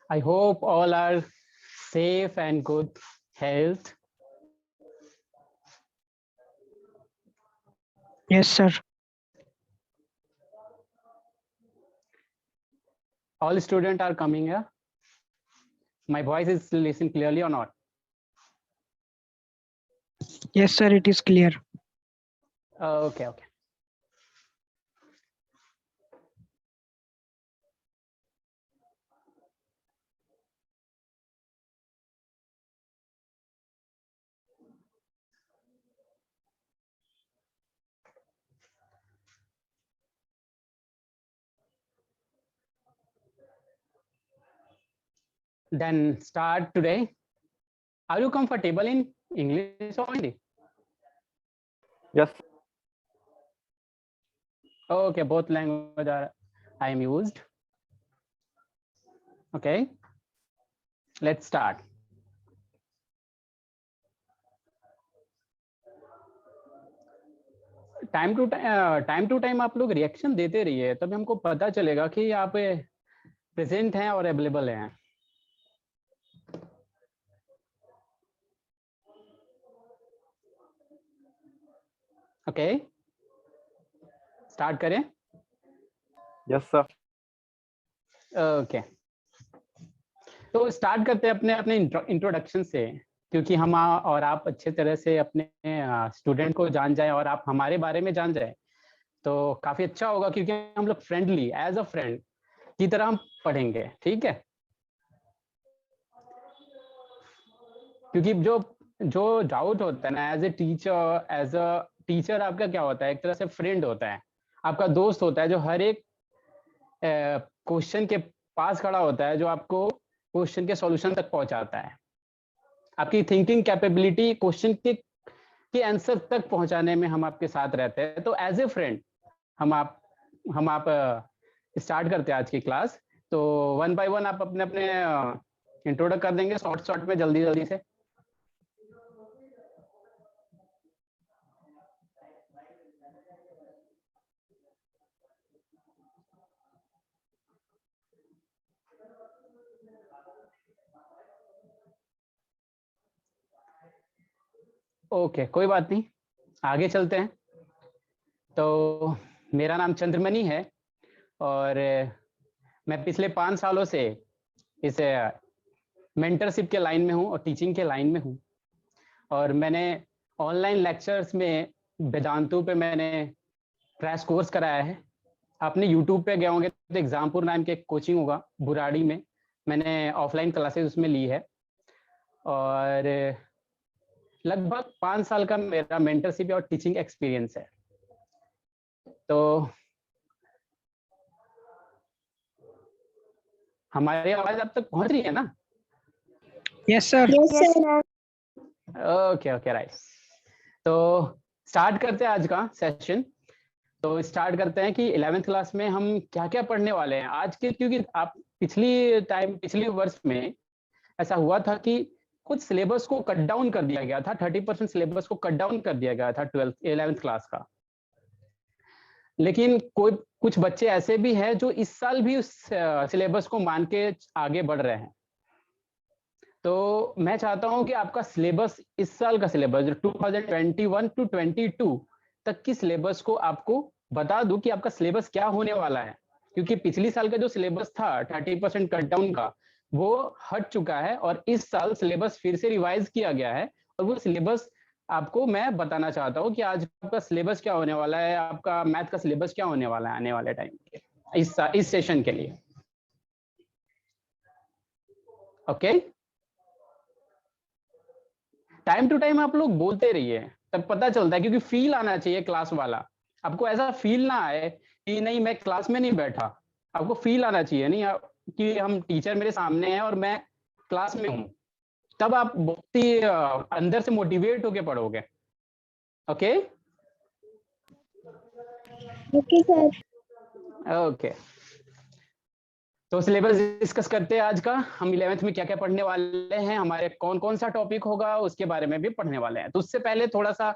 I hope all are safe and good health. Yes, sir. All students are coming here. My voice is listened clearly or not? Yes, sir. It is clear. Okay. Then start today. Are you comfortable in English or Hindi? Yes. Okay, both language I am used. Okay, let's start. Time to time आप लोग reaction देते रहिए, तभी हमको पता चलेगा कि आप प्रेजेंट हैं और अवेलेबल हैं. ओके, स्टार्ट करें. Yes sir. ओके, तो स्टार्ट करते हैं अपने इंट्रोडक्शन से, क्योंकि हम और आप अच्छे तरह से अपने स्टूडेंट को जान जाए और आप हमारे बारे में जान जाए तो काफी अच्छा होगा, क्योंकि हम लोग फ्रेंडली एज अ फ्रेंड की तरह हम पढ़ेंगे. ठीक है, क्योंकि जो डाउट होता है ना, एज अ टीचर आपका क्या होता है, एक तरह से फ्रेंड होता है, आपका दोस्त होता है, जो हर एक क्वेश्चन के पास खड़ा होता है, जो आपको क्वेश्चन के सॉल्यूशन तक पहुंचाता है. आपकी थिंकिंग कैपेबिलिटी क्वेश्चन के आंसर तक पहुंचाने में हम आपके साथ रहते हैं. तो एज ए फ्रेंड हम आप स्टार्ट करते हैं आज की क्लास. तो वन बाय वन आप अपने इंट्रोडक्ट कर देंगे शॉर्ट में, जल्दी से. ओके, कोई बात नहीं, आगे चलते हैं. तो मेरा नाम चंद्रमणि है और मैं पिछले 5 सालों से इस मेंटरशिप के लाइन में हूँ और टीचिंग के लाइन में हूँ. और मैंने ऑनलाइन लेक्चर्स में वेदांतु पे मैंने क्रैश कोर्स कराया है. आपने यूट्यूब पे गए होंगे तो एग्जामपुर नाम के एक कोचिंग होगा बुराड़ी में, मैंने ऑफलाइन क्लासेस उसमें ली है. और लगभग 5 साल का मेरा मेंटरशिप और टीचिंग एक्सपीरियंस है. तो हमारी आवाज अब तक पहुंच रही है ना? Yes, sir. Okay right. तो स्टार्ट करते हैं आज का सेशन. तो स्टार्ट करते हैं कि 11th क्लास में हम क्या क्या पढ़ने वाले हैं आज के, क्योंकि आप पिछली वर्ष में ऐसा हुआ था कि कुछ सिलेबस को कट डाउन कर दिया गया था. 30% सिलेबस को कट डाउन कर दिया गया था 11th क्लास का. लेकिन कुछ बच्चे ऐसे भी हैं जो इस साल भी उस सिलेबस को मान के आगे बढ़ रहे हैं. तो मैं चाहता हूं कि आपका सिलेबस, इस साल का सिलेबस जो 2021 to 22 तक की सिलेबस को आपको बता दूं कि आपका सिलेबस क्या होने वाला है. क्योंकि पिछली साल का जो सिलेबस था 30% कट डाउन का, वो हट चुका है और इस साल सिलेबस फिर से रिवाइज किया गया है. और वो सिलेबस आपको मैं बताना चाहता हूँ कि आज आपका सिलेबस क्या होने वाला है, आपका मैथ का सिलेबस क्या होने वाला है आने वाले टाइम के इस सेशन के लिए. ओके, टाइम टू टाइम आप लोग बोलते रहिए, तब पता चलता है, क्योंकि फील आना चाहिए क्लास वाला. आपको ऐसा फील ना आए कि नहीं मैं क्लास में नहीं बैठा. आपको फील आना चाहिए नहीं कि हम टीचर मेरे सामने हैं और मैं क्लास में हूं. तब आप बहुत ही अंदर से मोटिवेट होके पढ़ोगे. ओके ओके, तो सिलेबस डिस्कस करते हैं आज का. हम 11th में क्या क्या पढ़ने वाले हैं, हमारे कौन कौन सा टॉपिक होगा उसके बारे में भी पढ़ने वाले हैं. तो उससे पहले थोड़ा सा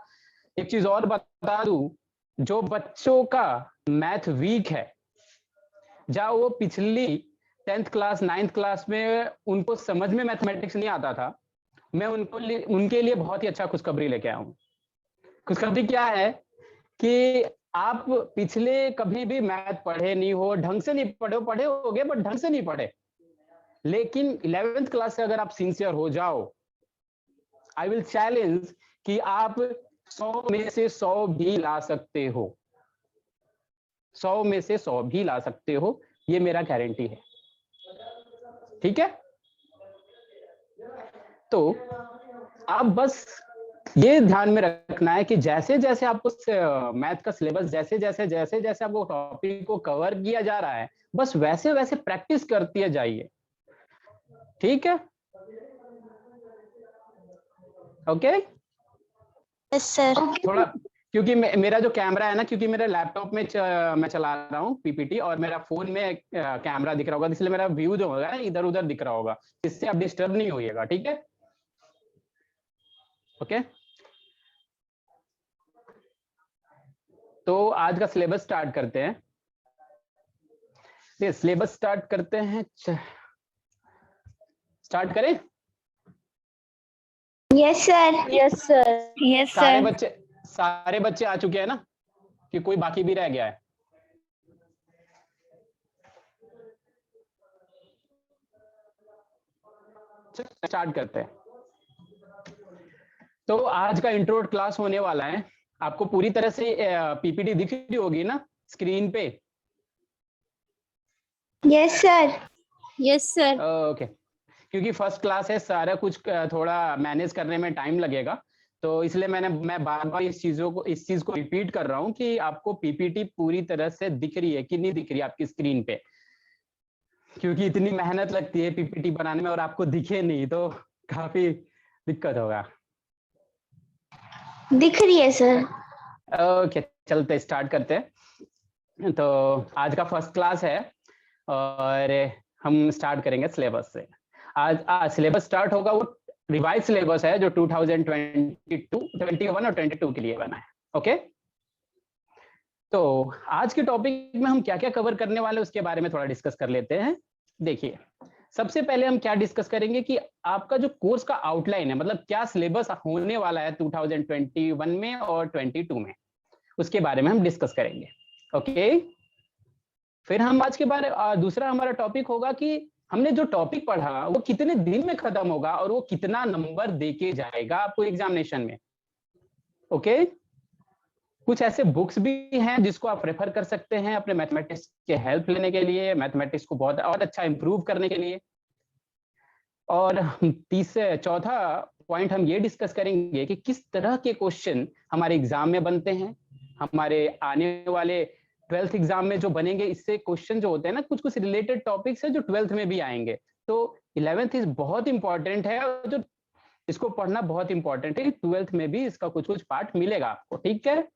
एक चीज और बता दूं, जो बच्चों का मैथ वीक है, जहाँ वो पिछली 10th क्लास 9th क्लास में उनको समझ में मैथमेटिक्स नहीं आता था, मैं उनके लिए बहुत ही अच्छा खुशखबरी लेके आया हूँ। खुशखबरी क्या है कि आप पिछले कभी भी मैथ पढ़े नहीं हो, ढंग से नहीं पढ़े होगे बट ढंग से नहीं पढ़े, लेकिन 11th क्लास से अगर आप सिंसियर हो जाओ, आई विल चैलेंज कि आप 100 में से 100 भी ला सकते हो, 100 में से 100 भी ला सकते हो, ये मेरा गारंटी है। ठीक है, तो आप बस ये ध्यान में रखना है कि जैसे जैसे आपको मैथ का सिलेबस जैसे जैसे आपको टॉपिक को कवर किया जा रहा है, बस वैसे वैसे प्रैक्टिस करते जाइए। ठीक है, ओके। Yes sir. थोड़ा क्योंकि मेरा जो कैमरा है ना, क्योंकि मेरे लैपटॉप में मैं चला रहा हूँ पीपीटी और मेरा फोन में कैमरा दिख रहा होगा, इसलिए मेरा व्यू जो होगा ना इधर उधर दिख रहा होगा, इससे आप डिस्टर्ब नहीं होइएगा। ठीक है, ओके। तो आज का सिलेबस स्टार्ट करते हैं। सिलेबस स्टार्ट करते हैं, स्टार्ट करें? Yes sir. Yes sir. Yes sir. सारे बच्चे आ चुके हैं ना, कि कोई बाकी भी रह गया है? स्टार्ट करते हैं। तो आज का इंट्रो क्लास होने वाला है। आपको पूरी तरह से पीपीटी दिख रही होगी ना स्क्रीन पे? Yes sir. Yes sir. Okay, क्योंकि फर्स्ट क्लास है, सारा कुछ थोड़ा मैनेज करने में टाइम लगेगा, तो इसलिए मैं बार बार इस चीज को रिपीट कर रहा हूँ कि आपको पीपीटी पूरी तरह से दिख रही है कि नहीं दिख रही है आपकी स्क्रीन पे, क्योंकि इतनी मेहनत लगती है पीपीटी बनाने में और आपको दिखे नहीं तो काफी दिक्कत होगा। दिख रही है सर। ओके, चलते स्टार्ट करते हैं। तो आज का फर्स्ट क्लास है और हम स्टार्ट करेंगे सिलेबस से। आज सिलेबस स्टार्ट होगा, वो रिवाइज सिलेबस है जो 2022, 21 और 22 के लिए बना है। ओके, तो आज के टॉपिक में हम क्या क्या कवर करने वाले हैं उसके बारे में थोड़ा डिस्कस कर लेते हैं। देखिए, सबसे पहले हम क्या डिस्कस करेंगे कि आपका जो कोर्स का आउटलाइन है, मतलब क्या सिलेबस होने वाला है 2021 में और 22 में, उसके बारे में हम डिस्कस करेंगे। ओके, फिर हम आज के बारे दूसरा हमारा टॉपिक होगा कि हमने जो टॉपिक पढ़ा वो कितने दिन में खत्म होगा और वो कितना नंबर देके जाएगा आपको एग्जामिनेशन में। ओके, कुछ ऐसे बुक्स भी हैं जिसको आप रेफर कर सकते हैं अपने मैथमेटिक्स के हेल्प लेने के लिए, मैथमेटिक्स को बहुत और अच्छा इंप्रूव करने के लिए। और चौथा पॉइंट हम ये डिस्कस करेंगे कि किस तरह के क्वेश्चन हमारे एग्जाम में बनते हैं, हमारे आने वाले 12th एग्जाम में जो बनेंगे, इससे क्वेश्चन जो होते हैं ना, कुछ कुछ रिलेटेड टॉपिक्स है जो 12th में भी आएंगे। तो 11th इज बहुत इंपॉर्टेंट है और जो इसको पढ़ना बहुत इंपॉर्टेंट है, 12th में भी इसका कुछ कुछ पार्ट मिलेगा आपको। ठीक है,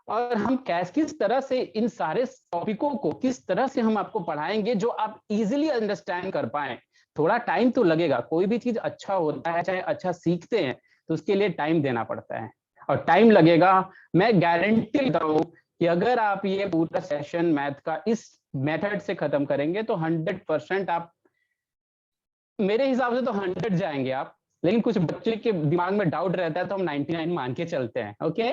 और हम किस तरह से इन सारे टॉपिकों को किस तरह से हम आपको पढ़ाएंगे जो आप इजीली अंडरस्टैंड कर पाए। थोड़ा टाइम तो लगेगा, कोई भी चीज अच्छा होता है, चाहे अच्छा सीखते हैं तो उसके लिए टाइम देना पड़ता है और टाइम लगेगा। मैं गारंटी देता हूं कि अगर आप ये पूरा सेशन मैथ का इस मेथड से खत्म करेंगे तो 100% आप, मेरे हिसाब से तो 100 जाएंगे आप, लेकिन कुछ बच्चे के दिमाग में डाउट रहता है तो हम 99 मान के चलते हैं। ओके,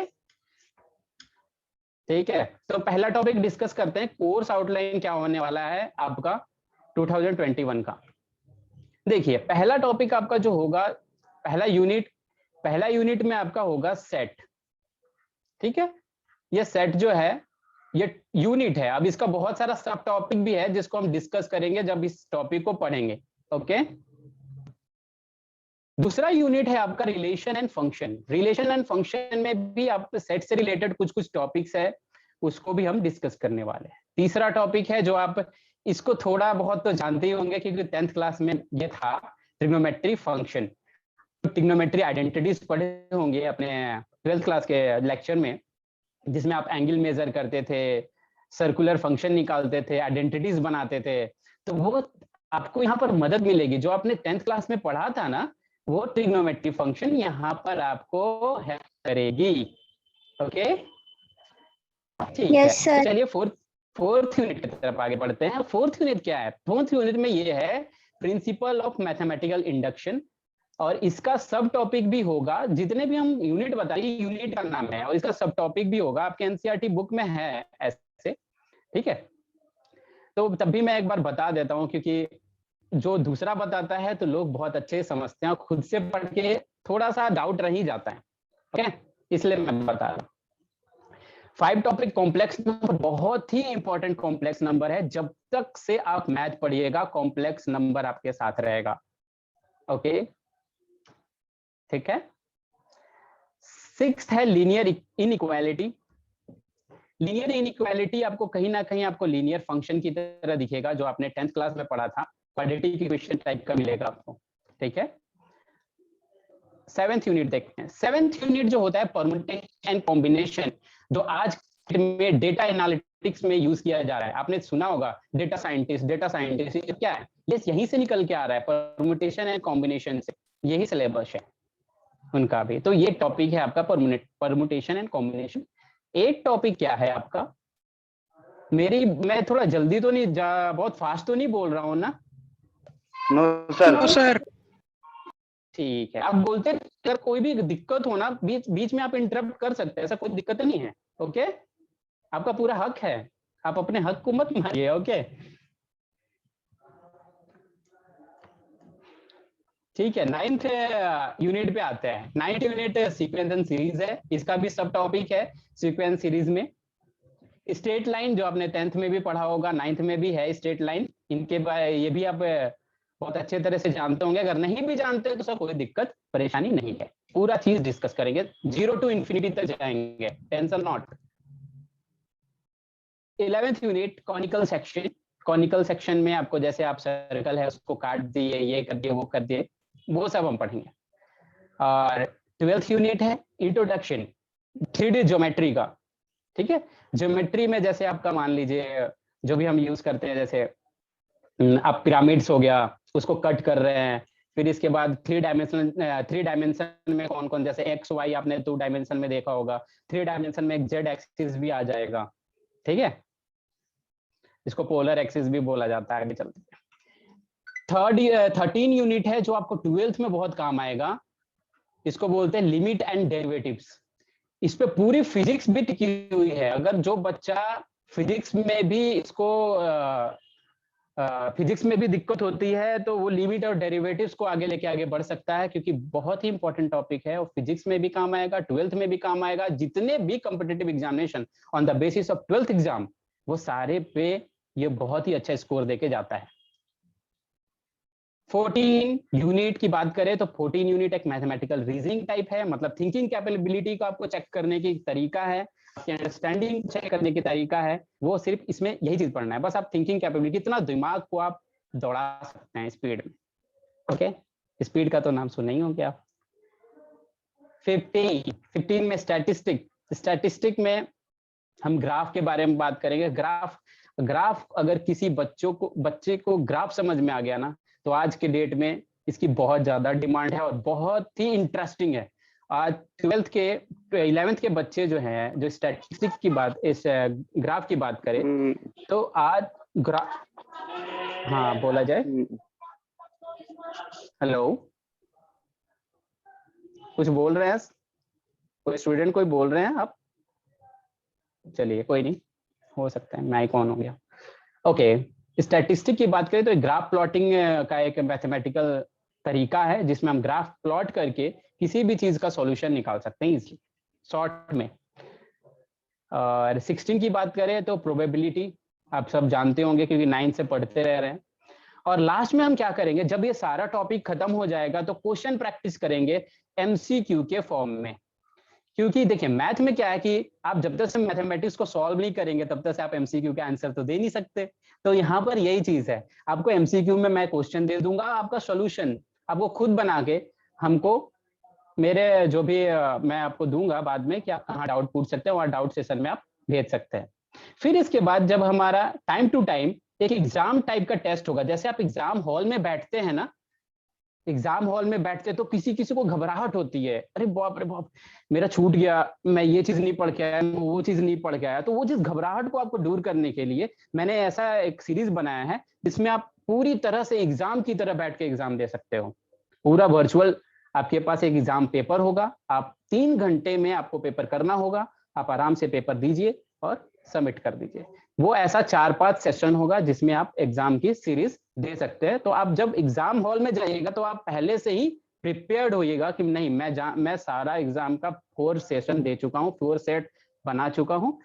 ठीक है। तो पहला टॉपिक डिस्कस करते हैं, कोर्स आउटलाइन क्या होने वाला है आपका 2021 का। देखिए, पहला टॉपिक आपका जो होगा, पहला यूनिट में आपका होगा सेट। ठीक है, ये सेट जो है ये यूनिट है। अब इसका बहुत सारा सब टॉपिक भी है जिसको हम डिस्कस करेंगे जब इस टॉपिक को पढ़ेंगे। ओके, दूसरा यूनिट है आपका relation and function. Relation and function में भी आप सेट से रिलेटेड कुछ कुछ टॉपिक्स है, उसको भी हम डिस्कस करने वाले हैं। तीसरा टॉपिक है जो आप इसको थोड़ा बहुत तो जानते ही होंगे क्योंकि 10th क्लास में ये था, ट्रिग्नोमेट्री फंक्शन। ट्रिग्नोमेट्री आइडेंटिटीज पढ़े होंगे अपने 12th क्लास के लेक्चर में, जिसमें आप एंगल मेजर करते थे, सर्कुलर फंक्शन निकालते थे, आइडेंटिटीज बनाते थे। तो वो आपको यहाँ पर मदद मिलेगी, जो आपने 10th क्लास में पढ़ा था ना, वो ट्रिग्नोमेट्री फंक्शन यहाँ पर आपको हेल्प करेगी। ओके, ठीक है। चलिए फोर्थ यूनिट की तरफ आगे बढ़ते हैं। फोर्थ यूनिट क्या है? फोर्थ यूनिट में ये है प्रिंसिपल ऑफ मैथमेटिकल इंडक्शन, और इसका सब टॉपिक भी होगा, जितने भी हम यूनिट बताइए यूनिट का नाम है, और इसका सब टॉपिक भी होगा, आपके एनसीईआरटी बुक में है ऐसे, ठीक है। तो तब भी मैं एक बार बता देता हूँ, क्योंकि जो दूसरा बताता है तो लोग बहुत अच्छे समझते हैं, और खुद से पढ़ के थोड़ा सा डाउट रह ही जाता है, ओके, इसलिए मैं बता रहा हूँ। 5 टॉपिक कॉम्प्लेक्स नंबर बहुत ही इंपॉर्टेंट कॉम्प्लेक्स नंबर है, जब तक से आप मैथ पढ़िएगा कॉम्प्लेक्स नंबर आपके साथ रहेगा, ओके, ठीक है। 6th है लीनियर इनइक्वालिटी। लीनियर इनइक्वालिटी आपको कहीं ना कहीं आपको लीनियर फंक्शन की तरह दिखेगा, जो आपने 10th क्लास में पढ़ा था, क्वाड्रेटिक इक्वेशन टाइप का मिलेगा आपको, ठीक है। 7th यूनिट देखते हैं। 7th यूनिट जो होता है परम्यूटेशन एंड कॉम्बिनेशन, जो आज में डेटा एनालिटिक्स में यूज किया जा रहा है। आपने सुना होगा डेटा साइंटिस्ट क्या है, ये यहीं से निकल के आ रहा है, परम्यूटेशन एंड कॉम्बिनेशन से, यही सिलेबस है उनका भी। तो ये टॉपिक है आपका परम्यूटेशन एंड कॉम्बिनेशन। एक टॉपिक क्या है आपका, मैं थोड़ा जल्दी तो नहीं बहुत फास्ट तो नहीं बोल रहा हूँ ना? No sir. ठीक है, आप बोलते, अगर कोई भी दिक्कत हो ना बीच में आप इंटरप्ट कर सकते हैं, ऐसा कोई दिक्कत नहीं है, ओके, आपका पूरा हक है, आप अपने हक को मत मारिए, ओके, ठीक है। 9th यूनिट पे आते हैं। 9th unit sequence and series है, इसका भी सब टॉपिक है सीक्वेंस सीरीज में। स्ट्रेट लाइन जो आपने 10th में भी पढ़ा होगा, 9th में भी है स्ट्रेट लाइन, इनके ये भी आप बहुत अच्छे तरह से जानते होंगे। अगर नहीं भी जानते तो सब कोई दिक्कत परेशानी नहीं है, पूरा चीज डिस्कस करेंगे, 0 to infinity तक जाएंगे, tension not. 11th unit conical section. Conical section में आपको जैसे आप सर्कल है उसको काट दिए, ये कर दिए, वो कर दिए, वो सब हम पढ़ेंगे। और 12th यूनिट है इंट्रोडक्शन 3D ज्योमेट्री का, ठीक है। ज्योमेट्री में जैसे आपका मान लीजिए जो भी हम यूज करते हैं, जैसे आप पिरामिड्स हो गया, उसको कट कर रहे हैं, फिर इसके बाद 3 डायमेंशन में कौन कौन, जैसे एक्स वाई आपने 2 डायमेंशन में देखा होगा, 3 डायमेंशन में एक जेड एक्सिस भी आ जाएगा, ठीक है, इसको पोलर एक्सिस भी बोला जाता है। आगे चलते हैं। 13 यूनिट है जो आपको 12th में बहुत काम आएगा, इसको बोलते हैं लिमिट एंड डेरिवेटिव्स। इस पे पूरी फिजिक्स भी टिकी हुई है। अगर जो बच्चा फिजिक्स में भी इसको फिजिक्स में भी दिक्कत होती है तो वो लिमिट और डेरिवेटिव्स को आगे लेके आगे बढ़ सकता है, क्योंकि बहुत ही इंपॉर्टेंट टॉपिक है, और फिजिक्स में भी काम आएगा, 12th में भी काम आएगा। जितने भी competitive examination on the basis of 12th exam, वो सारे पे ये बहुत ही अच्छा स्कोर देके जाता है। 14 यूनिट की बात करें तो 14 यूनिट एक मैथमेटिकल रीजनिंग टाइप है, मतलब थिंकिंग कैपेबिलिटी को आपको चेक करने की तरीका है, आपकी अंडरस्टैंडिंग चेक करने की तरीका है, वो सिर्फ इसमें यही चीज पढ़ना है, बस आप थिंकिंग कैपेबिलिटी, कितना दिमाग को आप दौड़ा सकते हैं स्पीड में, ओके। स्पीड का तो नाम सुना ही होंगे आप। 15 में स्टैटिस्टिक में हम ग्राफ के बारे में बात करेंगे। ग्राफ अगर किसी बच्चे को ग्राफ समझ में आ गया ना, तो आज के डेट में इसकी बहुत ज्यादा डिमांड है और बहुत ही इंटरेस्टिंग है। आज 11th के बच्चे जो हैं, जो स्टैटिस्टिक्स की बात, इस ग्राफ की बात करें तो आज हाँ बोला जाए। हेलो, कुछ बोल रहे हैं? कोई स्टूडेंट कोई बोल रहे हैं आप? चलिए कोई नहीं, हो सकता है माइक ऑन हो गया, ओके। स्टैटिस्टिक की बात करें तो ग्राफ प्लॉटिंग का एक मैथमेटिकल तरीका है, जिसमें हम ग्राफ प्लॉट करके किसी भी चीज का सॉल्यूशन निकाल सकते हैं इजीली, शॉर्ट में। और 16 की बात करें तो प्रोबेबिलिटी, आप सब जानते होंगे क्योंकि 9 से पढ़ते रह रहे हैं। और लास्ट में हम क्या करेंगे, जब ये सारा टॉपिक खत्म हो जाएगा तो क्वेश्चन प्रैक्टिस करेंगे MCQ के फॉर्म में। क्योंकि देखिए मैथ में क्या है कि आप जब तक से मैथमेटिक्स को सॉल्व नहीं करेंगे तब तक से आप MCQ का आंसर तो दे नहीं सकते। तो यहाँ पर यही चीज है, आपको MCQ में मैं क्वेश्चन दे दूंगा, आपका सॉल्यूशन आपको खुद बना के हमको मेरे जो भी मैं आपको दूंगा बाद में कि आप कहाँ डाउट पूछ सकते हैं, वहाँ डाउट सेशन में आप भेज सकते हैं। फिर इसके बाद जब हमारा टाइम टू टाइम एक एग्जाम टाइप का टेस्ट होगा, जैसे आप एग्जाम हॉल में बैठते हैं ना, एग्जाम हॉल में बैठते तो किसी किसी को घबराहट होती है, अरे बाप रे बाप मेरा छूट गया, मैं ये चीज नहीं पढ़ के आया, मैं वो चीज नहीं पढ़ के आया। तो वो जिस घबराहट को आपको दूर करने के लिए मैंने ऐसा एक सीरीज बनाया है जिसमें आप पूरी तरह से एग्जाम की तरह बैठ के एग्जाम दे सकते हो। पूरा वर्चुअल आपके पास एक एग्जाम पेपर होगा, आप 3 घंटे में आपको पेपर करना होगा, आप आराम से पेपर दीजिए और सबमिट कर दीजिए। वो ऐसा 4-5 सेशन होगा जिसमें आप एग्जाम की सीरीज दे सकते हैं। तो आप जब एग्जाम हॉल में जाइएगा तो आप पहले से ही प्रिपेयर्ड होइएगा कि नहीं मैं सारा एग्जाम का 4 सेशन दे चुका हूँ, 4 सेट बना चुका हूँ,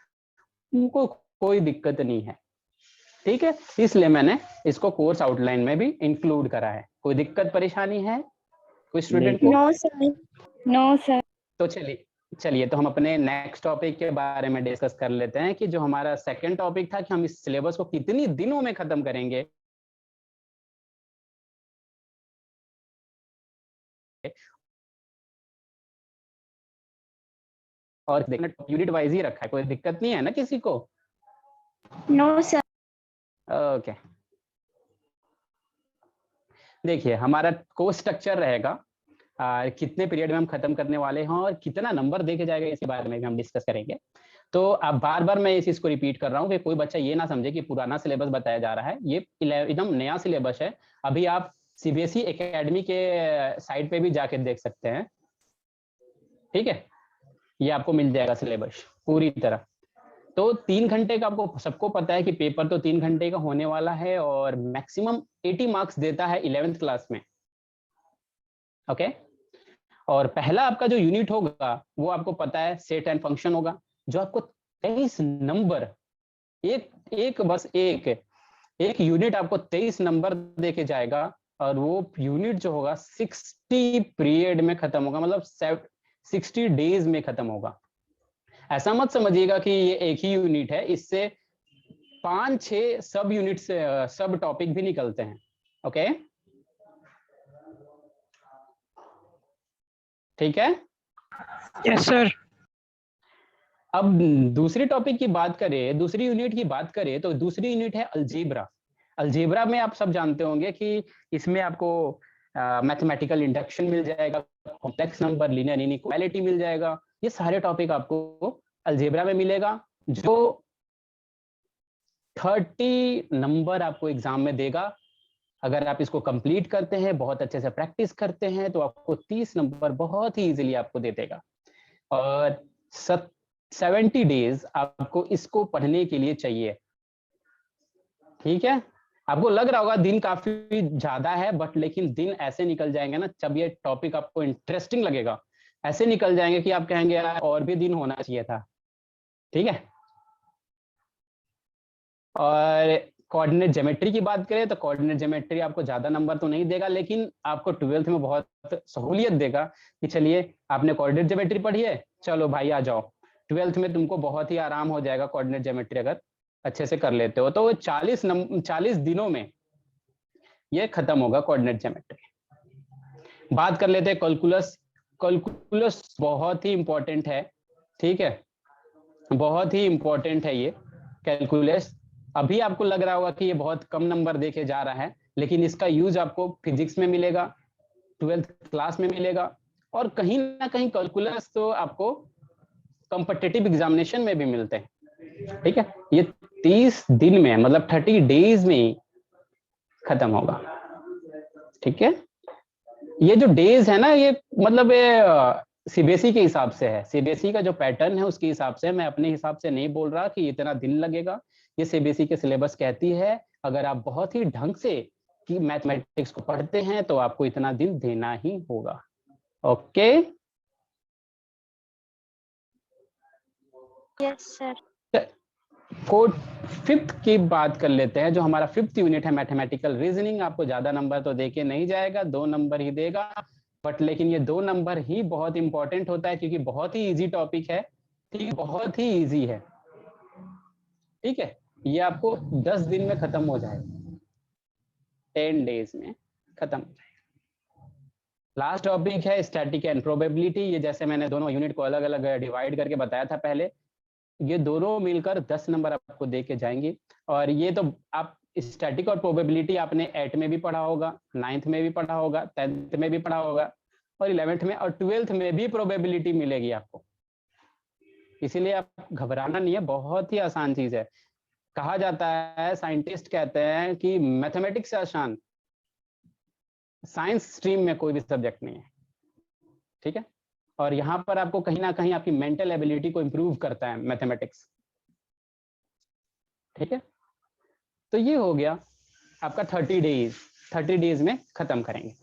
उनको कोई दिक्कत नहीं है। ठीक है, इसलिए मैंने इसको कोर्स आउटलाइन में भी इंक्लूड करा है। कोई दिक्कत परेशानी है कोई स्टूडेंट को? No sir, no sir. तो चलिए तो हम अपने नेक्स्ट टॉपिक के बारे में डिस्कस कर लेते हैं कि जो हमारा सेकंड टॉपिक था कि हम इस सिलेबस को कितनी दिनों में खत्म करेंगे। और देखना यूनिट वाइज ही रखा है, कोई दिक्कत नहीं है ना किसी को? No sir. ओके, देखिए हमारा कोर्स स्ट्रक्चर रहेगा, कितने पीरियड में हम खत्म करने वाले हैं और कितना नंबर देके जाएगा इसके बारे में भी हम डिस्कस करेंगे। तो अब बार बार मैं इस चीज को रिपीट कर रहा हूँ कि कोई बच्चा ये ना समझे कि पुराना सिलेबस बताया जा रहा है, ये एकदम नया सिलेबस है। अभी आप सीबीएसई एकेडमी के साइट पे भी जाके देख सकते हैं। ठीक है, ये आपको मिल जाएगा सिलेबस पूरी तरह। तो 3 घंटे का आपको सबको पता है कि पेपर तो 3 घंटे का होने वाला है और मैक्सिमम 80 मार्क्स देता है 11th क्लास में। ओके, और पहला आपका जो यूनिट होगा वो आपको पता है सेट एंड फंक्शन होगा, जो आपको 23 नंबर एक यूनिट आपको 23 नंबर देके जाएगा। और वो यूनिट जो होगा 60 पीरियड में खत्म होगा, मतलब 60 डेज में खत्म होगा। ऐसा मत समझिएगा कि ये एक ही यूनिट है, इससे 5-6 सब यूनिट से सब टॉपिक भी निकलते हैं। ओके, ठीक है? Yes sir. अब दूसरी टॉपिक की बात करें, दूसरी यूनिट की बात करें तो दूसरी यूनिट है अलजेब्रा। अलजेब्रा में आप सब जानते होंगे कि इसमें आपको मैथमेटिकल इंडक्शन मिल जाएगा, कॉम्प्लेक्स नंबर, लीनियर इनइक्वालिटी मिल जाएगा। ये सारे टॉपिक आपको अलजेब्रा में मिलेगा, जो 30 नंबर आपको एग्जाम में देगा। अगर आप इसको कंप्लीट करते हैं, बहुत अच्छे से प्रैक्टिस करते हैं, तो आपको 30 नंबर बहुत ही इजीली आपको दे देगा। और 70 डेज आपको इसको पढ़ने के लिए चाहिए। ठीक है, आपको लग रहा होगा दिन काफी ज्यादा है, बट लेकिन दिन ऐसे निकल जाएंगे ना, जब ये टॉपिक आपको इंटरेस्टिंग लगेगा, ऐसे निकल जाएंगे कि आप कहेंगे यार और भी दिन होना चाहिए था। ठीक है, और कोऑर्डिनेट ज्योमेट्री की बात करें तो कोऑर्डिनेट ज्योमेट्री आपको ज्यादा नंबर तो नहीं देगा, लेकिन आपको 12th में बहुत सहूलियत देगा कि चलिए आपने कोऑर्डिनेट ज्योमेट्री पढ़ी है, चलो भाई आ जाओ 12th में तुमको बहुत ही आराम हो जाएगा कोऑर्डिनेट ज्योमेट्री अगर अच्छे से कर लेते हो तो। 40 दिनों में ये खत्म होगा कोऑर्डिनेट ज्योमेट्री। बात कर लेते हैं कैलकुलस। कैलकुलस बहुत ही इंपॉर्टेंट है। ठीक है, बहुत ही इंपॉर्टेंट है ये कैलकुलस। अभी आपको लग रहा होगा कि ये बहुत कम नंबर देके जा रहा है, लेकिन इसका यूज आपको फिजिक्स में मिलेगा, 12th क्लास में मिलेगा, और कहीं ना कहीं कैलकुलस तो आपको कॉम्पिटिटिव एग्जामिनेशन में भी मिलते हैं। ठीक है, ये 30 दिन में मतलब 30 डेज में खत्म होगा। ठीक है, ये जो डेज है ना, ये मतलब सीबीएसई के हिसाब से है, सीबीएसई का जो पैटर्न है उसके हिसाब से। मैं अपने हिसाब से नहीं बोल रहा कि इतना दिन लगेगा, ये सीबीएसई के सिलेबस कहती है अगर आप बहुत ही ढंग से कि मैथमेटिक्स को पढ़ते हैं तो आपको इतना दिन देना ही होगा। Okay, yes sir. Code 5th की बात कर लेते हैं, जो हमारा 5th यूनिट है मैथमेटिकल रीजनिंग। आपको ज्यादा नंबर तो देके नहीं जाएगा, 2 नंबर ही देगा, बट लेकिन ये 2 नंबर ही बहुत इंपॉर्टेंट होता है क्योंकि बहुत ही इजी टॉपिक है। ठीक, बहुत ही इजी है। ठीक है, ये आपको 10 दिन में खत्म हो जाएगा, 10 डेज में खत्म हो जाएगा। लास्ट टॉपिक है स्टैटिक एंड प्रोबेबिलिटी। ये जैसे मैंने दोनों यूनिट को अलग अलग डिवाइड करके बताया था पहले, ये दोनों मिलकर 10 नंबर आपको दे के जाएंगे। और ये तो आप स्टैटिक और प्रोबेबिलिटी आपने 8 में भी पढ़ा होगा, 9th में भी पढ़ा होगा, 10th में भी पढ़ा होगा और 11th में और 12th में भी प्रोबेबिलिटी मिलेगी आपको। इसीलिए आप घबराना नहीं है, बहुत ही आसान चीज है। कहा जाता है, साइंटिस्ट कहते हैं कि मैथमेटिक्स से आसान साइंस स्ट्रीम में कोई भी सब्जेक्ट नहीं है, ठीक है। और यहाँ पर आपको कहीं ना कहीं आपकी मेंटल एबिलिटी को इम्प्रूव करता है मैथमेटिक्स, ठीक है। तो ये हो गया आपका 30 डेज में खत्म करेंगे।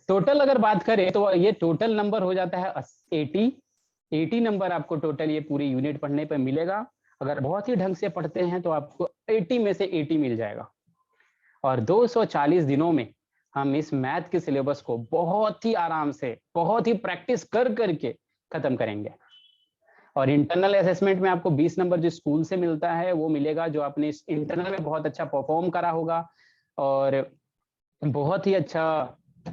टोटल अगर बात करें तो ये टोटल नंबर हो जाता है 80 नंबर आपको टोटल ये पूरी यूनिट पढ़ने पर मिलेगा। अगर बहुत ही ढंग से पढ़ते हैं तो आपको 80 में से 80 मिल जाएगा। और 240 दिनों में हम इस मैथ के सिलेबस को बहुत ही आराम से, बहुत ही प्रैक्टिस कर करके खत्म करेंगे। और इंटरनल असेसमेंट में आपको 20 नंबर जो स्कूल से मिलता है वो मिलेगा, जो आपने इंटरनल में बहुत अच्छा परफॉर्म करा होगा और बहुत ही अच्छा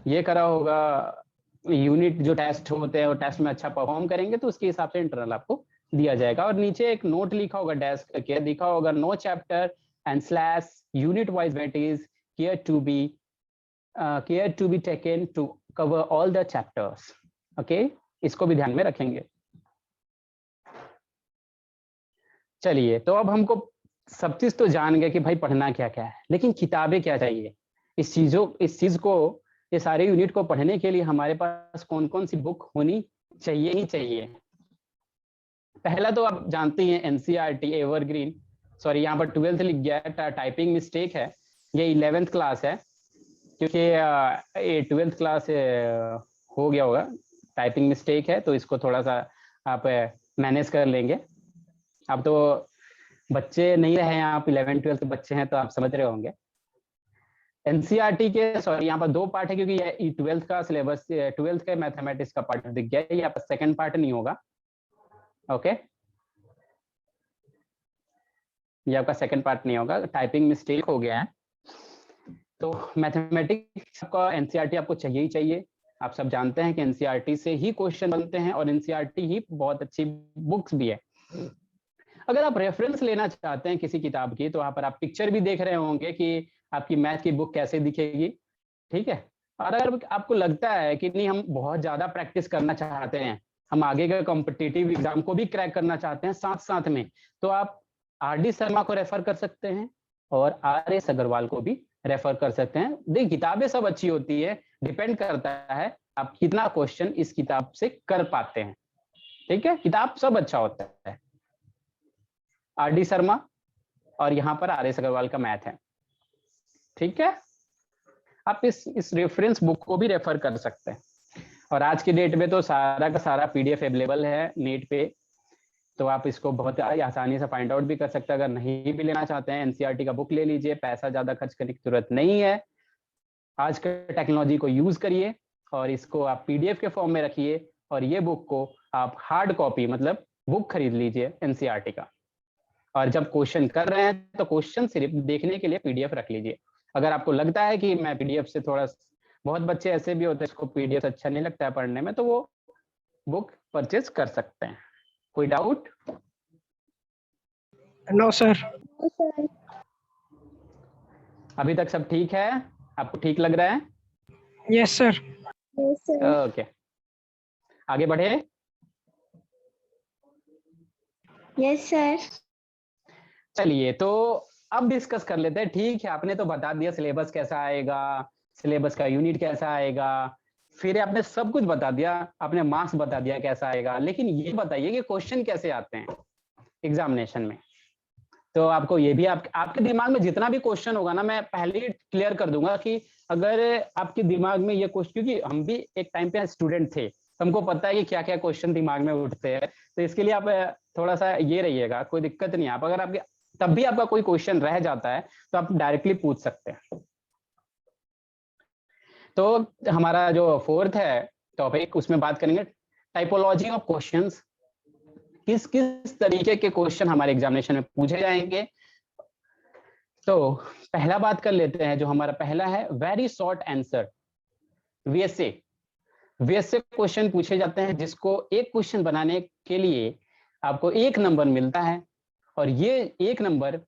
ये करा होगा। यूनिट जो टेस्ट होते हैं वो टेस्ट में अच्छा परफॉर्म करेंगे तो उसके हिसाब से इंटरनल आपको दिया जाएगा। और नीचे एक नोट लिखा होगा, डेस्क के लिखा होगा, no chapter and slash unit wise weightage care to be taken to cover all the chapters. Okay, इसको भी ध्यान में रखेंगे। चलिए, तो अब हमको सब चीज तो जान गए कि भाई पढ़ना क्या क्या है, लेकिन किताबें क्या चाहिए। इस चीज को, ये सारे यूनिट को पढ़ने के लिए हमारे पास कौन कौन सी बुक होनी चाहिए ही चाहिए। पहला तो आप जानते हैं एनसीईआरटी एवरग्रीन, सॉरी यहाँ पर 12th लिख गया है, टाइपिंग मिस्टेक है, ये 11th क्लास है क्योंकि ये 12th क्लास हो गया होगा, टाइपिंग मिस्टेक है, तो इसको थोड़ा सा आप मैनेज कर लेंगे। अब तो बच्चे नहीं रहे हैं, आप 11th 12th के बच्चे हैं तो आप समझ रहे होंगे। एनसीईआरटी के, सॉरी यहाँ पर 2 पार्ट है क्योंकि ये 12th का सिलेबस, 12th का मैथमेटिक्स का पार्ट दिख गया है, यहाँ पर सेकंड पार्ट नहीं होगा। ओके, ये आपका सेकंड पार्ट नहीं होगा, टाइपिंग मिस्टेक हो गया है। तो मैथमेटिक्स का एनसीईआरटी आपको चाहिए ही चाहिए। आप सब जानते हैं कि एनसीईआरटी से ही क्वेश्चन बनते हैं और एनसीईआरटी ही बहुत अच्छी बुक्स भी है। अगर आप रेफरेंस लेना चाहते हैं किसी किताब की तो वहां पर आप पिक्चर भी देख रहे होंगे कि आपकी मैथ की बुक कैसे दिखेगी, ठीक है। और अगर आपको लगता है कि नहीं, हम बहुत ज्यादा प्रैक्टिस करना चाहते हैं, हम आगे का कॉम्पिटिटिव एग्जाम को भी क्रैक करना चाहते हैं साथ साथ में, तो आप आर.डी. शर्मा को रेफर कर सकते हैं और आर.एस. अग्रवाल को भी रेफर कर सकते हैं। देखिए, किताबें सब अच्छी होती है, डिपेंड करता है आप कितना क्वेश्चन इस किताब से कर पाते हैं, ठीक है। किताब सब अच्छा होता है, आर.डी. शर्मा और यहाँ पर आर.एस. अग्रवाल का मैथ है, ठीक है। आप इस रेफरेंस बुक को भी रेफर कर सकते हैं। और आज की डेट में तो सारा का सारा पीडीएफ अवेलेबल है नेट पे, तो आप इसको बहुत आसानी से फाइंड आउट भी कर सकते हैं। अगर नहीं भी लेना चाहते हैं, एनसीईआरटी का बुक ले लीजिए, पैसा ज्यादा खर्च करने की जरूरत नहीं है। आज के टेक्नोलॉजी को यूज करिए और इसको आप पीडीएफ के फॉर्म में रखिए और ये बुक को आप हार्ड कॉपी मतलब बुक खरीद लीजिए एनसीईआरटी का। और जब क्वेश्चन कर रहे हैं तो क्वेश्चन सिर्फ देखने के लिए पीडीएफ रख लीजिए। अगर आपको लगता है कि मैं पीडीएफ से थोड़ा, बहुत बच्चे ऐसे भी होते हैं जिसको पीडीएफ अच्छा नहीं लगता है पढ़ने में, तो वो बुक परचेज कर सकते हैं। कोई डाउट? No sir. अभी तक सब ठीक है? आपको ठीक लग रहा है? Yes sir. ओके, आगे बढ़े। Yes sir. चलिए, तो अब डिस्कस कर लेते हैं। ठीक है, आपने तो बता दिया सिलेबस कैसा आएगा, सिलेबस का यूनिट कैसा आएगा, फिर आपने सब कुछ बता दिया, आपने मार्क्स बता दिया कैसा आएगा, लेकिन ये बताइए कि क्वेश्चन कैसे आते हैं एग्जामिनेशन में। तो आपको ये भी आपके दिमाग में जितना भी क्वेश्चन होगा ना, मैं पहले ही क्लियर कर दूंगा कि अगर आपके दिमाग में ये क्वेश्चन, क्योंकि हम भी एक टाइम पे स्टूडेंट थे, हमको पता है कि क्या क्या क्वेश्चन दिमाग में उठते हैं, तो इसके लिए आप थोड़ा सा ये रहिएगा, कोई दिक्कत नहीं है। आप अगर आपके तब भी आपका कोई क्वेश्चन रह जाता है तो आप डायरेक्टली पूछ सकते हैं। तो हमारा जो 4th है टॉपिक, उसमें बात करेंगे टाइपोलॉजी ऑफ क्वेश्चंस, किस किस तरीके के क्वेश्चन हमारे एग्जामिनेशन में पूछे जाएंगे। तो पहला बात कर लेते हैं, जो हमारा पहला है very short answer, VSA. VSA question पूछे जाते हैं जिसको एक क्वेश्चन बनाने के लिए आपको 1 नंबर मिलता है, और ये 1 नंबर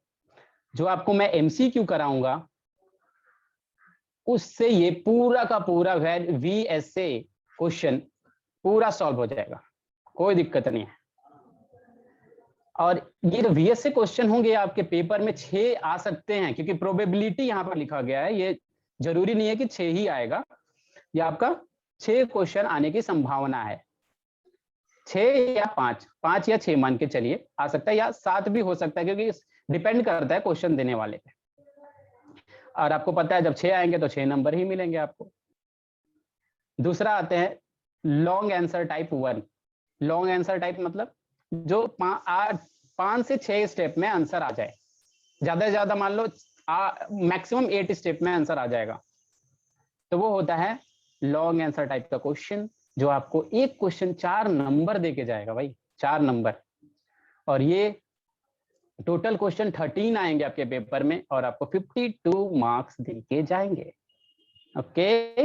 जो आपको मैं एमसीक्यू कराऊंगा उससे ये पूरा का पूरा VSA क्वेश्चन पूरा सॉल्व हो जाएगा, कोई दिक्कत नहीं है। और ये जो VSA क्वेश्चन होंगे आपके पेपर में 6 आ सकते हैं, क्योंकि प्रोबेबिलिटी यहाँ पर लिखा गया है, ये जरूरी नहीं है कि 6 ही आएगा, ये आपका 6 क्वेश्चन आने की संभावना है। 6 या 5 या 6 मान के चलिए आ सकता है, या 7 भी हो सकता है, क्योंकि डिपेंड करता है क्वेश्चन देने वाले पे। और आपको पता है जब 6 आएंगे तो 6 नंबर ही मिलेंगे आपको। दूसरा आते हैं long answer type 1। Long answer type मतलब जो 5 से 6 स्टेप में आंसर आ जाए, ज्यादा से ज्यादा मान लो मैक्सिमम 8 स्टेप में आंसर आ जाएगा, तो वो होता है लॉन्ग आंसर टाइप का क्वेश्चन, जो आपको एक क्वेश्चन 4 नंबर देके जाएगा भाई, 4 नंबर। और ये टोटल क्वेश्चन 13 आएंगे आपके पेपर में और आपको 52 मार्क्स देके जाएंगे। Okay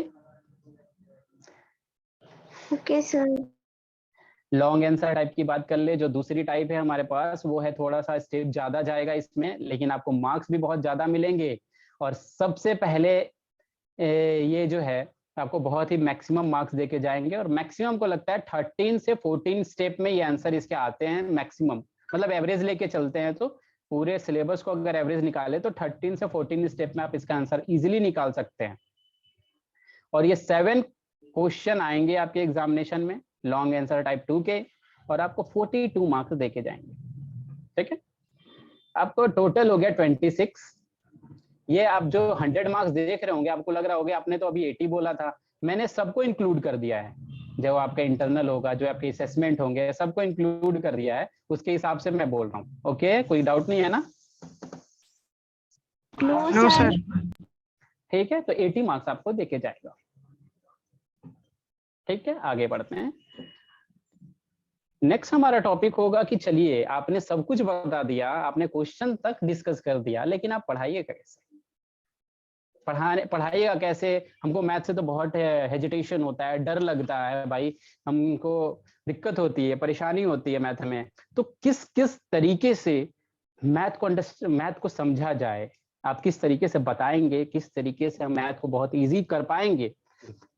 okay sir. Long answer type की बात कर ले, जो दूसरी टाइप है हमारे पास, वो है थोड़ा सा स्टेप ज्यादा जाएगा इसमें, लेकिन आपको मार्क्स भी बहुत ज्यादा मिलेंगे। और सबसे पहले ये जो है आपको बहुत ही मैक्सिमम मार्क्स देके जाएंगे, और मैक्सिमम को लगता है 13 से 14 स्टेप में ये आंसर इसके आते हैं मैक्सिमम, मतलब एवरेज लेके चलते हैं तो पूरे सिलेबस को अगर एवरेज निकाले तो 13 से 14 स्टेप में आप इसका आंसर इजीली निकाल सकते हैं। और ये 7 क्वेश्चन आएंगे आपके एग्जामिनेशन में लॉन्ग आंसर टाइप 2 के, और आपको 42 मार्क्स देके जाएंगे। ठीक है, आपको टोटल हो गया 26। ये आप जो 100 मार्क्स देख रहे होंगे, आपको लग रहा होगा आपने तो अभी 80 बोला था, मैंने सबको इंक्लूड कर दिया है। जो आपका इंटरनल होगा, जो आपके असेसमेंट होंगे, सबको इंक्लूड कर दिया है, उसके हिसाब से मैं बोल रहा हूँ। ओके, कोई डाउट नहीं है ना? No sir. ठीक है, तो 80 मार्क्स आपको देके जाएगा। ठीक है, आगे बढ़ते हैं। नेक्स्ट हमारा टॉपिक होगा कि चलिए आपने सब कुछ बता दिया, आपने क्वेश्चन तक डिस्कस कर दिया, लेकिन आप पढ़ाइए कैसे? पढ़ाइएगा कैसे? हमको मैथ से तो बहुत हेजिटेशन होता है, डर लगता है भाई, हमको दिक्कत होती है, परेशानी होती है मैथ में। तो किस किस तरीके से मैथ को समझा जाए, आप किस तरीके से बताएंगे, किस तरीके से हम मैथ को बहुत इजी कर पाएंगे,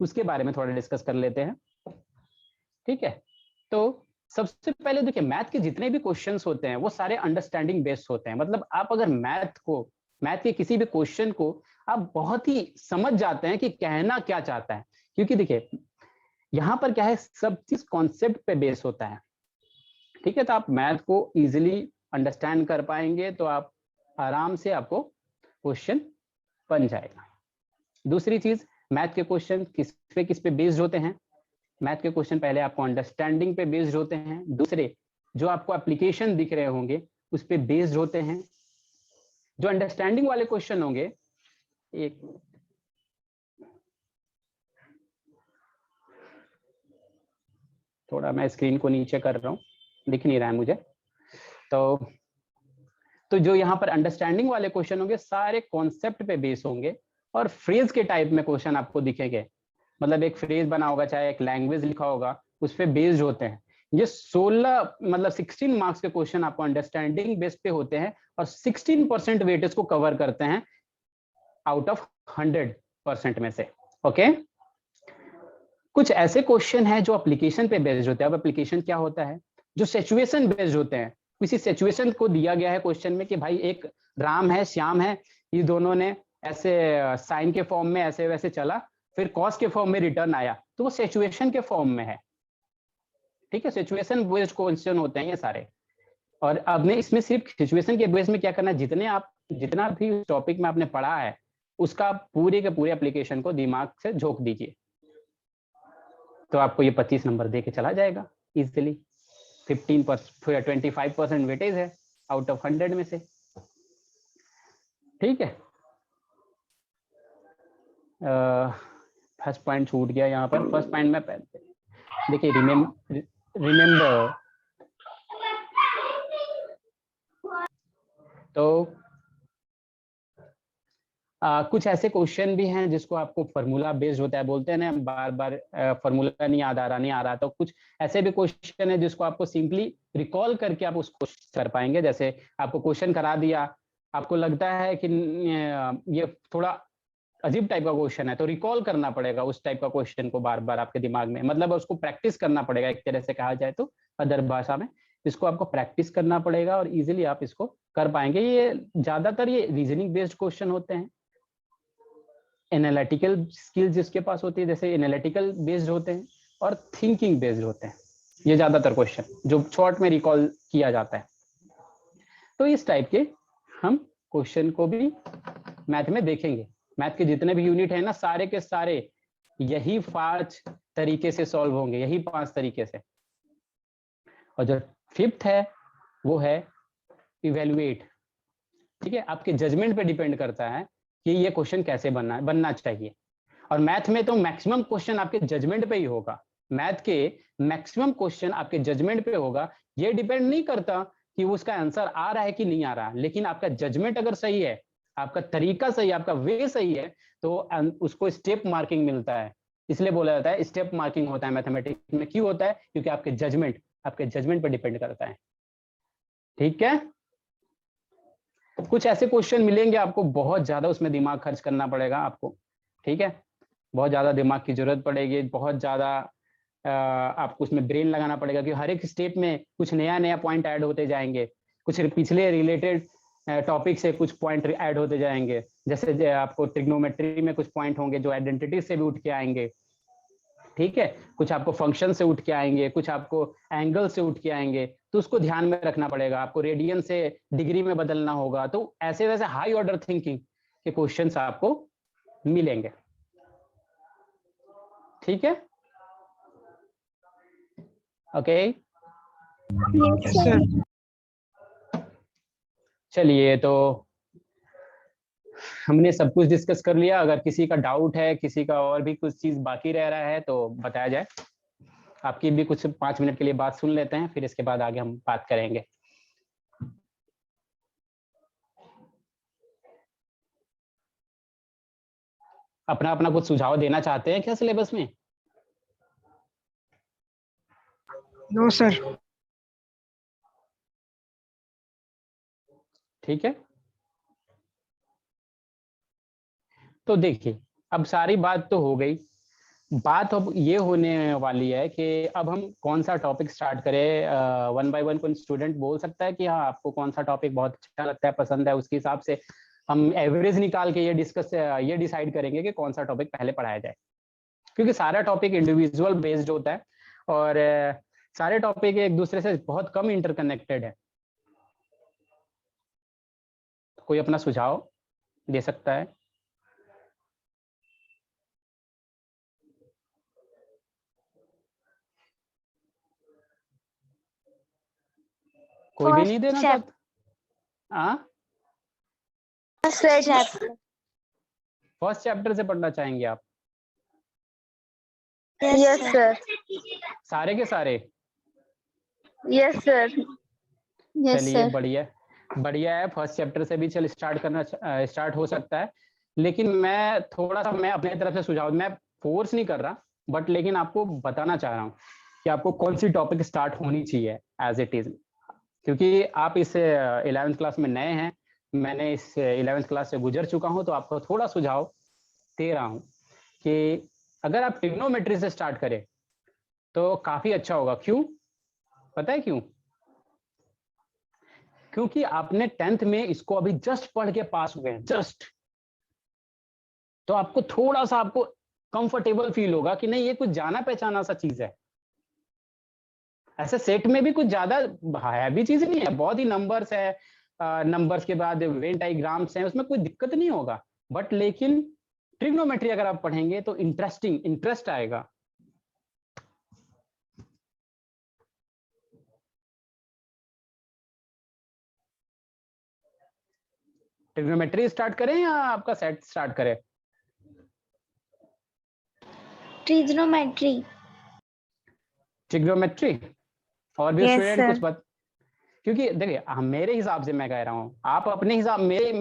उसके बारे में थोड़ा डिस्कस कर लेते हैं। ठीक है, तो सबसे पहले देखिए, मैथ के जितने भी क्वेश्चंस होते हैं वो सारे अंडरस्टैंडिंग बेस्ड होते हैं। मतलब आप अगर मैथ के किसी भी क्वेश्चन को आप बहुत ही समझ जाते हैं कि कहना क्या चाहता है, क्योंकि देखिए यहाँ पर क्या है, सब चीज कॉन्सेप्ट पे बेस होता है। ठीक है, तो आप मैथ को इजीली अंडरस्टैंड कर पाएंगे तो आप आराम से आपको क्वेश्चन बन जाएगा। दूसरी चीज, मैथ के क्वेश्चन किस पे बेस्ड होते हैं? मैथ के क्वेश्चन पहले आपको अंडरस्टैंडिंग पे बेस्ड होते हैं, दूसरे जो आपको एप्लीकेशन दिख रहे होंगे उस पे बेस्ड होते हैं। जो अंडरस्टैंडिंग वाले क्वेश्चन होंगे, एक थोड़ा मैं स्क्रीन को नीचे कर रहा हूँ, दिख नहीं रहा है मुझे, तो जो यहाँ पर अंडरस्टैंडिंग वाले क्वेश्चन होंगे सारे कॉन्सेप्ट पे बेस होंगे, और फ्रेज के टाइप में क्वेश्चन आपको दिखेंगे, मतलब एक फ्रेज बना होगा, चाहे एक लैंग्वेज लिखा होगा, उस पे बेस्ड होते हैं। ये 16 मार्क्स के क्वेश्चन आपको अंडरस्टैंडिंग बेस पे होते हैं, और 16% वेटेज को कवर करते हैं आउट ऑफ 100% में से। ओके, कुछ ऐसे क्वेश्चन है जो एप्लीकेशन पे बेस्ड होते हैं। अब एप्लीकेशन क्या होता है? जो सिचुएशन बेस्ड होते हैं। किसी सिचुएशन को दिया गया है क्वेश्चन में कि भाई एक राम है, श्याम है, ये दोनों ने ऐसे साइन के फॉर्म में ऐसे वैसे चला, फिर कॉस के फॉर्म में रिटर्न आया, तो वो सिचुएशन के फॉर्म में है। ठीक है, सिचुएशन बेस्ड क्वेश्चन होते हैं ये सारे। और आपने इसमें सिर्फ सिचुएशन के बेस में क्या करना है, जितना भी टॉपिक में आपने पढ़ा है उसका पूरे के पूरे एप्लीकेशन को दिमाग से झोंक दीजिए, तो आपको ये 25 नंबर दे के चला जाएगा इजीली। 25% वेटेज है आउट ऑफ 100 में से। ठीक है, फर्स्ट पॉइंट छूट गया यहाँ पर। फर्स्ट पॉइंट में देखिए, रिमेम्बर, तो कुछ ऐसे क्वेश्चन भी हैं जिसको आपको फार्मूला बेस्ड होता है, बोलते हैं ना बार बार फार्मूला नहीं याद आ रहा, तो कुछ ऐसे भी क्वेश्चन है जिसको आपको सिंपली रिकॉल करके आप उसको कर पाएंगे। जैसे आपको क्वेश्चन करा दिया, आपको लगता है कि ये थोड़ा अजीब टाइप का क्वेश्चन है, तो रिकॉल करना पड़ेगा उस टाइप का क्वेश्चन को बार बार आपके दिमाग में, मतलब उसको प्रैक्टिस करना पड़ेगा एक तरह से कहा जाए तो अदर भाषा में। इसको आपको प्रैक्टिस करना पड़ेगा और इजीली आप इसको कर पाएंगे। ये ज्यादातर ये रीजनिंग बेस्ड क्वेश्चन होते हैं, एनालिटिकल स्किल्स जिसके पास होती है जैसे एनालिटिकल बेस्ड होते हैं और थिंकिंग बेस्ड होते हैं, ये ज्यादातर क्वेश्चन जो शॉर्ट में रिकॉल किया जाता है। तो इस टाइप के हम क्वेश्चन को भी मैथ में देखेंगे। मैथ के जितने भी यूनिट है ना, सारे के सारे यही 5 तरीके से सॉल्व होंगे, यही 5 तरीके से। और जो 5th है वो है इवेल्युएट। ठीक है, आपके जजमेंट पे डिपेंड करता है कि ये क्वेश्चन कैसे बनना चाहिए। और मैथ में तो मैक्सिमम क्वेश्चन आपके जजमेंट पे ही होगा, मैथ के मैक्सिमम क्वेश्चन आपके जजमेंट पे होगा। ये डिपेंड नहीं करता कि उसका आंसर आ रहा है कि नहीं आ रहा, लेकिन आपका जजमेंट अगर सही है, आपका तरीका सही है, आपका वे सही है, तो उसको स्टेप मार्किंग मिलता है। इसलिए बोला जाता है स्टेप मार्किंग होता है मैथमेटिक्स में। क्यों होता है? क्योंकि आपके जजमेंट पर डिपेंड करता है। ठीक है, कुछ ऐसे क्वेश्चन मिलेंगे आपको बहुत ज्यादा उसमें दिमाग खर्च करना पड़ेगा आपको। ठीक है, बहुत ज्यादा दिमाग की जरूरत पड़ेगी, बहुत ज्यादा आपको उसमें ब्रेन लगाना पड़ेगा कि हर एक स्टेप में कुछ नया नया पॉइंट ऐड होते जाएंगे, कुछ पिछले रिलेटेड टॉपिक से कुछ पॉइंट ऐड होते जाएंगे। जैसे आपको ट्रिग्नोमेट्री में कुछ पॉइंट होंगे जो आइडेंटिटी से भी उठ के आएंगे। ठीक है, कुछ आपको फंक्शन से उठ के आएंगे, कुछ आपको एंगल से उठ के आएंगे, तो उसको ध्यान में रखना पड़ेगा। आपको रेडियन से डिग्री में बदलना होगा। तो ऐसे वैसे हाई ऑर्डर थिंकिंग के क्वेश्चंस आपको मिलेंगे। ठीक है, ओके। Yes, sir. चलिए, तो हमने सब कुछ डिस्कस कर लिया। अगर किसी का डाउट है, किसी का और भी कुछ चीज बाकी रह रहा है तो बताया जाए। आपकी भी कुछ 5 मिनट के लिए बात सुन लेते हैं, फिर इसके बाद आगे हम बात करेंगे। अपना अपना कुछ सुझाव देना चाहते हैं क्या सिलेबस में? No sir. ठीक है, तो देखिए, अब सारी बात तो हो गई। बात अब ये होने वाली है कि अब हम कौन सा टॉपिक स्टार्ट करें। 1 बाय 1 कोई स्टूडेंट बोल सकता है कि हाँ आपको कौन सा टॉपिक बहुत अच्छा लगता है, पसंद है, उसके हिसाब से हम एवरेज निकाल के ये डिसाइड करेंगे कि कौन सा टॉपिक पहले पढ़ाया जाए। क्योंकि सारा टॉपिक इंडिविजुअल बेस्ड होता है और सारे टॉपिक एक दूसरे से बहुत कम इंटरकनेक्टेड है। कोई अपना सुझाव दे सकता है? कोई भी नहीं देना चाहता? हाँ, फर्स्ट चैप्टर से पढ़ना चाहेंगे आप? Yes, sir. सारे के सारे? Yes, sir. Yes, चलिए, sir. बढ़िया है। फर्स्ट चैप्टर से भी स्टार्ट हो सकता है। लेकिन मैं थोड़ा सा अपने तरफ से सुझाव, मैं फोर्स नहीं कर रहा, बट लेकिन आपको बताना चाह रहा हूँ कि आपको कौन सी टॉपिक स्टार्ट होनी चाहिए एज इट इज। क्योंकि आप इस 11th क्लास में नए हैं, मैंने इस 11th क्लास से गुजर चुका हूँ, तो आपको थोड़ा सुझाव दे रहा हूँ कि अगर आप ट्रिग्नोमेट्री से स्टार्ट करें तो काफी अच्छा होगा। क्यों पता है? क्योंकि आपने 10th में इसको अभी जस्ट पढ़ के पास हुए हैं, जस्ट, तो आपको थोड़ा सा आपको कंफर्टेबल फील होगा कि नहीं ये कुछ जाना पहचाना सा चीज है। ऐसे सेट में भी कुछ ज्यादा हैवी चीज नहीं है, बहुत ही नंबर्स है, नंबर्स के बाद वेन डायग्राम्स हैं, उसमें कोई दिक्कत नहीं होगा। बट लेकिन ट्रिग्नोमेट्री अगर आप पढ़ेंगे तो इंटरेस्ट आएगा। ट्रिग्नोमेट्री स्टार्ट करें या आपका सेट स्टार्ट करें? Trigonometry. ट्रिग्नोमेट्री और भी Yes, स्टूडेंट sir. क्योंकि देखिए मेरे हिसाब से मैं कह रहा हूँ, आप अपने हिसाब मेरे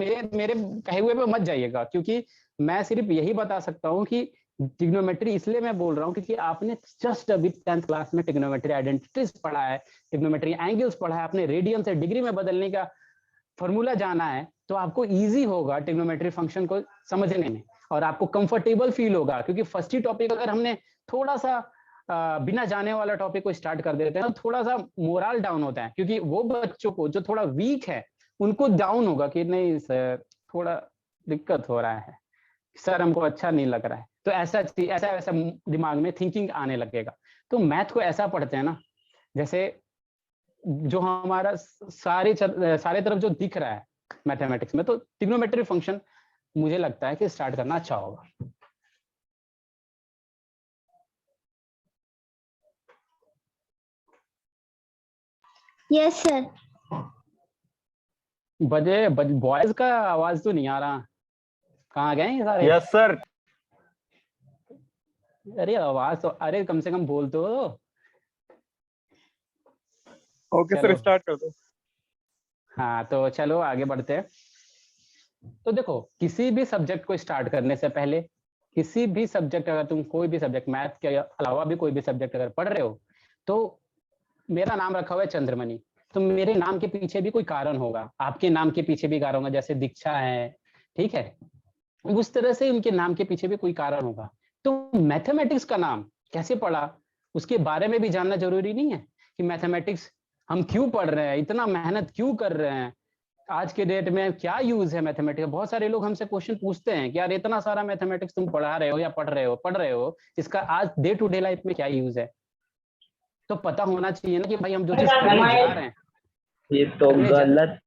कहे हुए पे मत जाइएगा, क्योंकि मैं सिर्फ यही बता सकता हूँ कि ट्रिग्नोमेट्री इसलिए मैं बोल रहा हूँ क्योंकि आपने जस्ट अभी 10th क्लास में ट्रिग्नोमेट्री आइडेंटिटीज पढ़ा है, ट्रिग्नोमेट्री एंगल्स पढ़ा है, आपने रेडियन से डिग्री में बदलने का फॉर्मूला जाना है, तो आपको इजी होगा ट्रिग्नोमेट्री फंक्शन को समझने में और आपको कंफर्टेबल फील होगा, क्योंकि फर्स्ट ही टॉपिक अगर हमने थोड़ा सा बिना जाने वाला टॉपिक को स्टार्ट कर देते हैं तो थोड़ा सा मोरल डाउन होता है, क्योंकि वो बच्चों को जो थोड़ा वीक है उनको डाउन होगा कि नहीं सर थोड़ा दिक्कत हो रहा है, सर हमको अच्छा नहीं लग रहा है, तो ऐसा दिमाग में थिंकिंग आने लगेगा। तो मैथ को ऐसा पढ़ते हैं ना, जैसे जो हमारा सारे तरफ जो दिख रहा है मैथमेटिक्स में, तो ट्रिग्नोमेट्री फंक्शन मुझे लगता है कि स्टार्ट करना अच्छा होगा। Yes sir. बॉयज का आवाज तो नहीं आ रहा, कहाँ गए ये सारे? Yes sir. अरे आवाज तो, अरे कम से कम बोल तो। ओके सर, स्टार्ट कर दो। हाँ तो चलो आगे बढ़ते हैं। तो देखो, किसी भी सब्जेक्ट को स्टार्ट करने से पहले, किसी भी सब्जेक्ट, अगर तुम कोई भी सब्जेक्ट मैथ के अलावा भी कोई भी सब्जेक्ट अगर पढ़ रहे हो, तो मेरा नाम रखा हुआ है चंद्रमणि, तो मेरे नाम के पीछे भी कोई कारण होगा, आपके नाम के पीछे भी कारण होगा, जैसे दीक्षा है, ठीक है, उस तरह से उनके नाम के पीछे भी कोई कारण होगा। तो मैथमेटिक्स का नाम कैसे पढ़ा, उसके बारे में भी जानना जरूरी नहीं है कि मैथमेटिक्स हम क्यों पढ़ रहे हैं, इतना मेहनत क्यों कर रहे हैं, आज के डेट में क्या यूज है मैथमेटिक्स। बहुत सारे लोग हमसे क्वेश्चन पूछते हैं कि यार इतना सारा मैथमेटिक्स तुम पढ़ा रहे हो या पढ़ रहे हो, इसका आज डे टू डे लाइफ में क्या यूज है। तो पता होना चाहिए ना कि भाई हम जो चीज करने जा रहे हैं, ये तो गलत